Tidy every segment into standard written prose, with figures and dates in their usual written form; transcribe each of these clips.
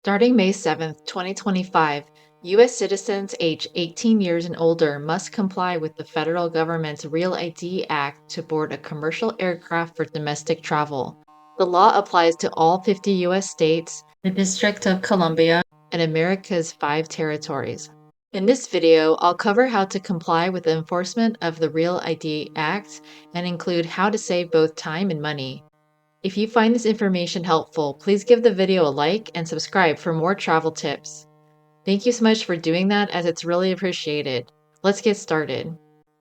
Starting May 7th, 2025, U.S. citizens aged 18 years and older must comply with the federal government's Real ID Act to board a commercial aircraft for domestic travel. The law applies to all 50 U.S. states, the District of Columbia, and America's 5 territories. In this video, I'll cover how to comply with the enforcement of the Real ID Act and include how to save both time and money. If you find this information helpful, please give the video a like and subscribe for more travel tips. Thank you so much for doing that as it's really appreciated. Let's get started.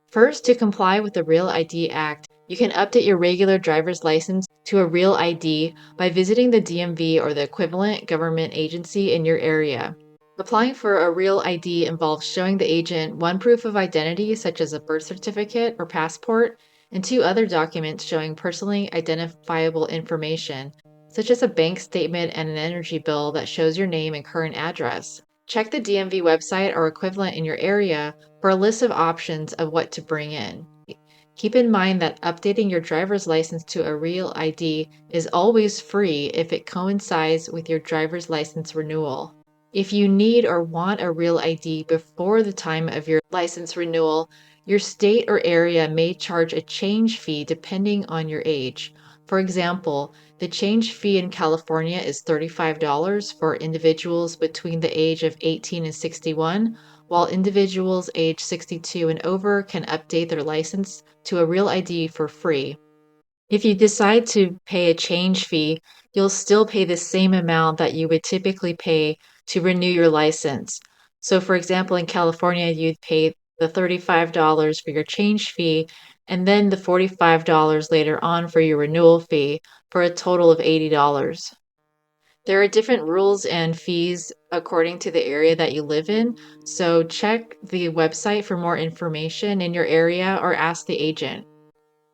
First, to comply with the Real ID Act, you can update your regular driver's license to a Real ID by visiting the DMV or the equivalent government agency in your area. Applying for a Real ID involves showing the agent one proof of identity, such as a birth certificate or passport, and two other documents showing personally identifiable information, such as a bank statement and an energy bill that shows your name and current address. Check the DMV website or equivalent in your area for a list of options of what to bring in. Keep in mind that updating your driver's license to a Real ID is always free if it coincides with your driver's license renewal. If you need or want a Real ID before the time of your license renewal, your state or area may charge a change fee depending on your age. For example, the change fee in California is $35 for individuals between the age of 18 and 61, while individuals age 62 and over can update their license to a Real ID for free. If you decide to pay a change fee, you'll still pay the same amount that you would typically pay to renew your license. So, for example, in California, you'd pay the $35 for your change fee and then the $45 later on for your renewal fee for a total of $80. There are different rules and fees according to the area that you live in, so check the website for more information in your area or ask the agent.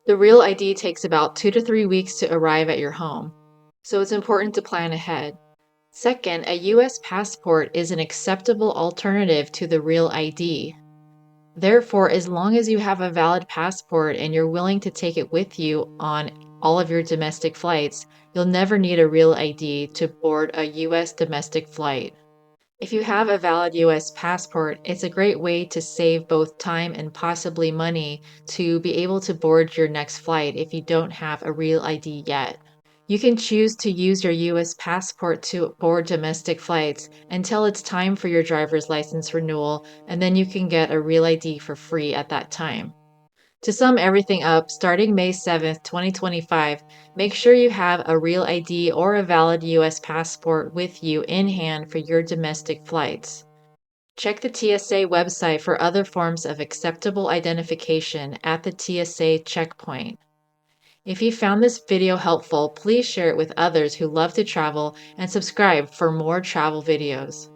The Real ID takes about 2 to 3 weeks to arrive at your home, so it's important to plan ahead. Second, a U.S. passport is an acceptable alternative to the Real ID. Therefore, as long as you have a valid passport and you're willing to take it with you on all of your domestic flights, you'll never need a Real ID to board a U.S. domestic flight. If you have a valid US passport, it's a great way to save both time and possibly money to be able to board your next flight if you don't have a Real ID yet. You can choose to use your US passport to board domestic flights until it's time for your driver's license renewal, and then you can get a Real ID for free at that time. To sum everything up, starting May 7th, 2025, make sure you have a Real ID or a valid US passport with you in hand for your domestic flights. Check the TSA website for other forms of acceptable identification at the TSA checkpoint. If you found this video helpful, please share it with others who love to travel and subscribe for more travel videos.